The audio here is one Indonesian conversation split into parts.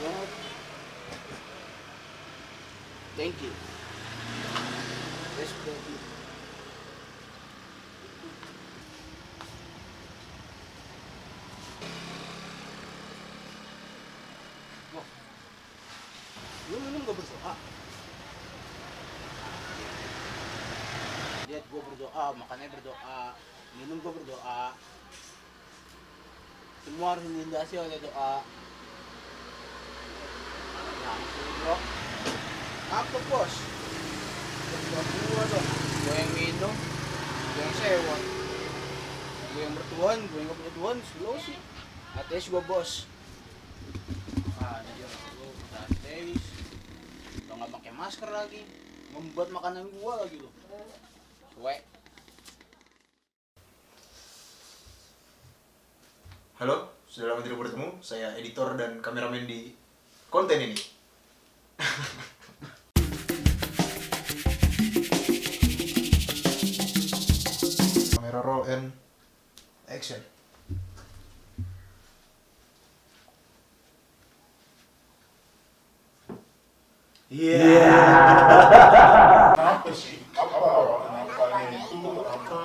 banget. Thank you. Respect you. Oh, lu minum gak berdoa? Lihat gue berdoa, makannya berdoa, minum gue berdoa. Semua harus dilindasi oleh doa. Langsung bro. Apa bos? Buat gue dong. Gue yang minum, gue yang sewa. Gue yang bertuan, gue yang gak punya tuan. Slow sih. Ateis gue bos. Anjir, lu udah ateis. Udah gak pakai masker lagi. Membuat makanan gue lagi lo. Cuek. Halo, sudah lama tidak bertemu. Saya editor dan kameramen di konten ini. Kamera roll and action. Apa sih? Kenapa itu?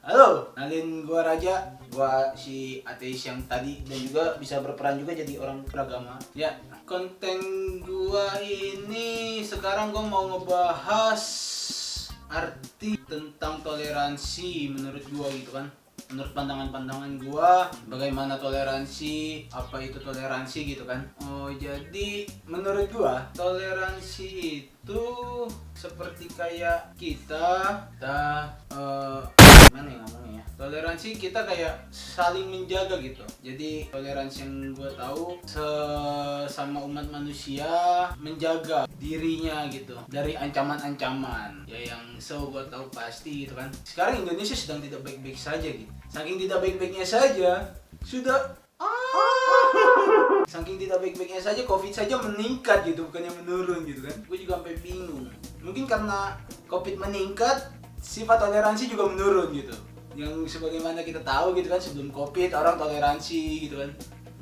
Halo, kenalin gua Raja. Gua si ateis yang tadi dan juga bisa berperan juga jadi orang beragama. Ya, konten gua ini sekarang gua mau ngebahas arti tentang toleransi menurut gua gitu kan. Menurut pandangan-pandangan gua, bagaimana toleransi, apa itu toleransi gitu kan. Oh, jadi menurut gua toleransi itu seperti kayak kita gimana ya ngomongnya ya? Toleransi kita kayak saling menjaga gitu. Jadi toleransi yang gue tahu sesama umat manusia menjaga dirinya gitu dari ancaman-ancaman. Ya yang gue tahu pasti gitu kan. Sekarang Indonesia sedang tidak baik-baik saja gitu. Saking tidak baik-baiknya saja sudah saking tidak baik-baiknya saja COVID saja meningkat gitu, bukannya menurun gitu kan. Gue juga sampai bingung. Mungkin karena COVID meningkat, sifat toleransi juga menurun gitu. Yang sebagaimana kita tahu gitu kan, sebelum COVID orang toleransi gitu kan.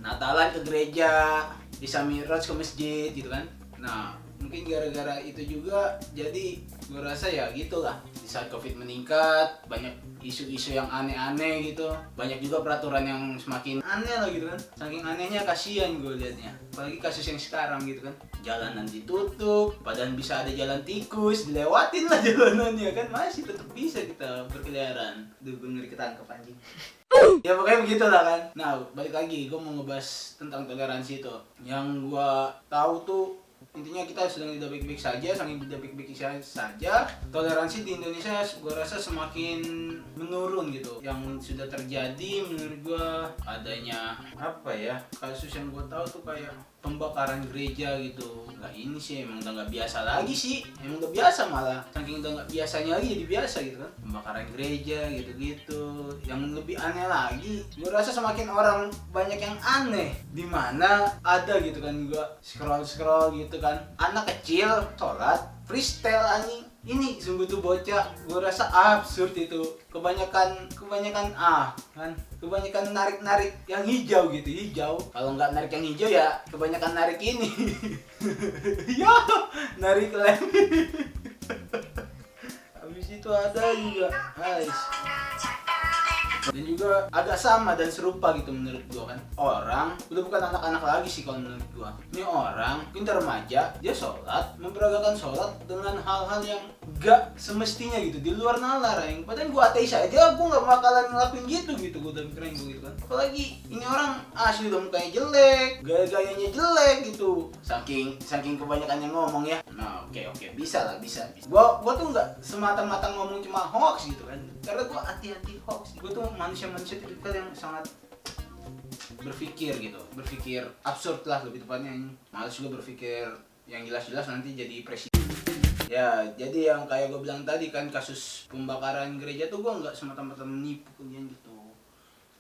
Natalan ke gereja, bisa Mi'raj ke masjid gitu kan. Nah, mungkin gara-gara itu juga jadi gue rasa ya gitulah. Di saat COVID meningkat, banyak isu-isu yang aneh-aneh gitu. Banyak juga peraturan yang semakin aneh lah gitu kan. Saking anehnya kasihan gue liatnya. Apalagi kasus yang sekarang gitu kan. Jalanan ditutup, padahal bisa ada jalan tikus, dilewatin lah jalanannya kan. Masih tetap bisa kita berkeliaran. Duh, gue ngeri ketangkep anjing. Ya pokoknya begitu lah kan. Nah, balik lagi, gue mau ngebahas tentang toleransi itu. Yang gue tahu tuh intinya kita sedang tidak baik-baik saja, saking tidak baik-baik saja, toleransi di Indonesia gue rasa semakin menurun gitu. Yang sudah terjadi menurut gue adanya apa ya, kasus yang gue tahu tuh kayak pembakaran gereja gitu. Nggak ini sih, emang udah nggak biasa lagi sih, emang udah biasa malah, saking udah nggak biasanya lagi jadi biasa gitu kan. Pembakaran gereja gitu-gitu. Yang lebih aneh lagi, gue rasa semakin orang banyak yang aneh, dimana ada gitu kan, gue scroll gitu kan, anak kecil sholat freestyle anjing. Ini sungguh tuh bocah, gue rasa absurd itu. Kebanyakan kebanyakan narik yang hijau gitu, hijau. Kalau nggak narik yang hijau ya kebanyakan narik ini. Ya, narik lem. Habis itu ada juga, guys. Dan juga agak sama dan serupa gitu menurut gua kan. Orang udah bukan anak-anak lagi sih kalau menurut gua. Ini orang pintar remaja, dia sholat, memperagakan sholat dengan hal-hal yang gak semestinya gitu, di luar nalar yang padahal gua ateis aja, gua gak bakalan ngelakuin gitu gua udah pikirin gua gitu kan. Apalagi ini orang asli udah mukanya jelek, gaya-gayanya jelek gitu. Saking kebanyakan yang ngomong ya. Nah, oke, bisa. Gua tuh nggak semata-mata ngomong cuma hoax gitu kan. Karena gua anti hoax. Gua tuh manusia tipikal yang sangat berpikir absurd lah lebih tepatnya. Males juga berpikir yang jelas-jelas nanti jadi presiden. Ya, jadi yang kayak gue bilang tadi kan, kasus pembakaran gereja tuh gue nggak semata-mata menipu kalian gitu.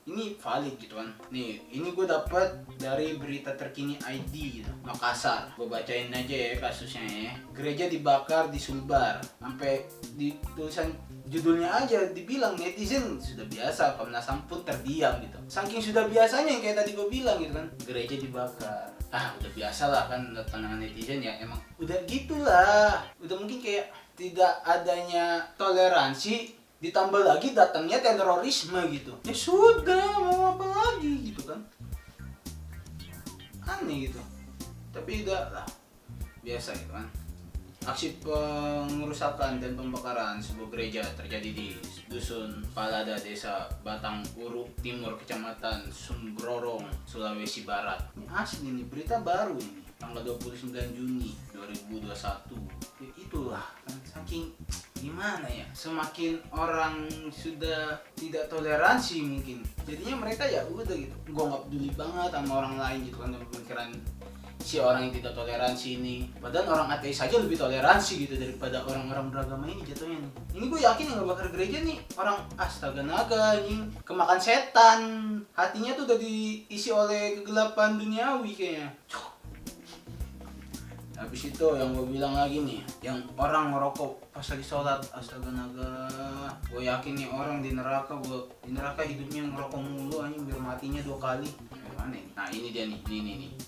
ini valid gitu kan. Nih, ini gue dapat dari berita terkini ID gitu, Makassar. Gue bacain aja ya kasusnya ya. Gereja dibakar di Sumbar. Sampai di tulisan judulnya aja dibilang netizen sudah biasa, Komnas HAM pun terdiam gitu. Saking sudah biasanya yang kayak tadi gue bilang gitu kan, gereja dibakar. Udah biasa lah kan pandangan netizen ya, emang udah gitulah. Udah mungkin kayak tidak adanya toleransi, ditambah lagi datangnya terorisme gitu. Ya sudah, mau apa lagi gitu kan. Aneh gitu. Tapi udah lah, biasa gitu kan. Aksi pengerusakan dan pembakaran sebuah gereja terjadi di Dusun Palada, Desa Batang Uruk Timur, Kecamatan Sumberorong, Sulawesi Barat. Ini asli nih, berita baru ini. Tanggal 29 Juni 2021. Ya itulah kan, saking gimana ya, semakin orang sudah tidak toleransi mungkin, jadinya mereka ya udah gitu, gue nggak peduli banget sama orang lain gitu kan, pemikiran si orang yang tidak toleransi ini. Padahal orang ateis saja lebih toleransi gitu daripada orang-orang beragama ini jatuhnya nih. Ini gue yakin yang ngebakar gereja nih orang astaga naga, ini kemakan setan, hatinya tuh udah diisi oleh kegelapan duniawi kayaknya. Habis itu yang gue bilang lagi nih, yang orang ngerokok pas lagi sholat, astaga naga, gue yakin nih orang di neraka hidupnya ngerokok mulu anjing, biar matinya 2 kali. Mana nih? Nah ini dia nih,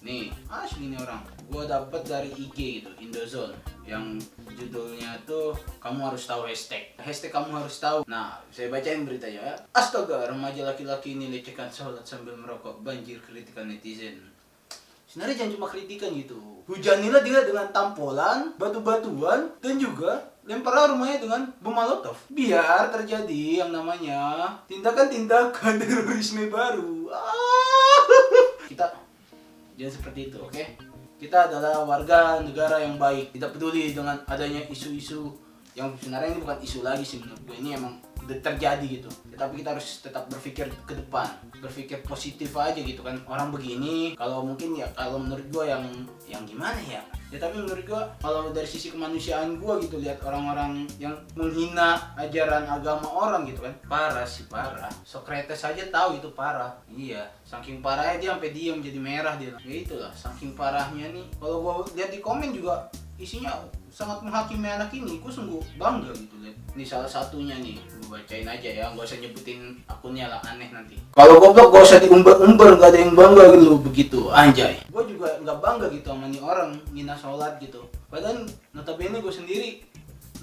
nih asli nih orang. Gue dapet dari IG gitu, Indozone, yang judulnya tuh kamu harus tahu hashtag kamu harus tahu. Nah saya bacain beritanya ya. Astaga, remaja laki-laki ini lecehkan sholat sambil merokok, banjir kritikan netizen. Sebenarnya jangan cuma kritikan gitu, hujanilah dia dengan tampolan, batu-batuan, dan juga lemparlah rumahnya dengan bom molotov, biar terjadi yang namanya tindakan-tindakan terorisme baru. Kita jangan seperti itu, oke? Kita adalah warga negara yang baik, tidak peduli dengan adanya isu-isu yang sebenarnya ini bukan isu lagi sih menurut gue, ini emang udah terjadi gitu. Tapi kita harus tetap berpikir ke depan, berpikir positif aja gitu kan. Orang begini, kalau mungkin ya, kalau menurut gue yang gimana ya, tapi menurut gue kalau dari sisi kemanusiaan gue gitu, lihat orang-orang yang menghina ajaran agama orang gitu kan, parah. Socrates aja tahu itu parah. Iya, saking parahnya dia sampai diam jadi merah dia. Ya itulah, saking parahnya nih. Kalau gue lihat di komen juga isinya sangat menghakimi anak ini, gue sungguh bangga gitu lihat. Ini salah satunya nih, gue bacain aja ya, gak usah nyebutin akunnya lah, aneh nanti. Kalau goblok gak usah diumbar-umbar, gak ada yang bangga gitu begitu, anjay. Gue juga gak bangga gitu sama nih orang ngina sholat gitu. Padahal notabene gue sendiri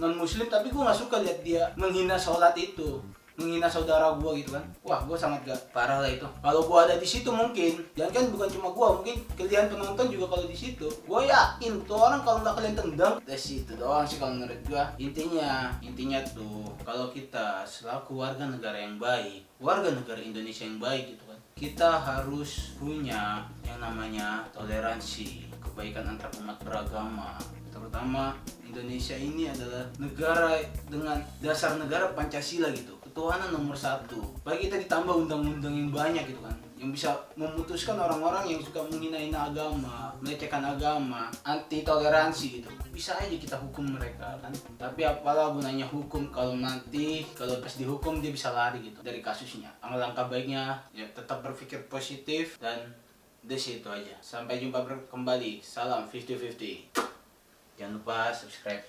non muslim, tapi gue gak suka lihat dia menghina sholat itu, menghina saudara gue gitu kan. Wah, gue sangat gak parah lah itu. Kalau gue ada di situ mungkin, jangan kan bukan cuma gue, mungkin kalian penonton juga kalau di situ, gue yakin tuh orang kalau nggak kalian tendang, itu doang sih kalau menurut gue. Intinya tuh, kalau kita selaku warga negara yang baik, warga negara Indonesia yang baik gitu kan, kita harus punya yang namanya toleransi, kebaikan antar umat beragama. Terutama Indonesia ini adalah negara dengan dasar negara Pancasila gitu, ketuhanan nomor 1. Bagi kita ditambah undang-undang yang banyak gitu kan, yang bisa memutuskan orang-orang yang suka menghina agama, melecehkan agama, anti toleransi gitu, bisa aja kita hukum mereka kan. Tapi apalah gunanya hukum kalau nanti kalau pas dihukum dia bisa lari gitu dari kasusnya. Alangkah baiknya ya tetap berpikir positif, dan di situ aja. Sampai jumpa kembali. Salam 50-50. Jangan lupa subscribe.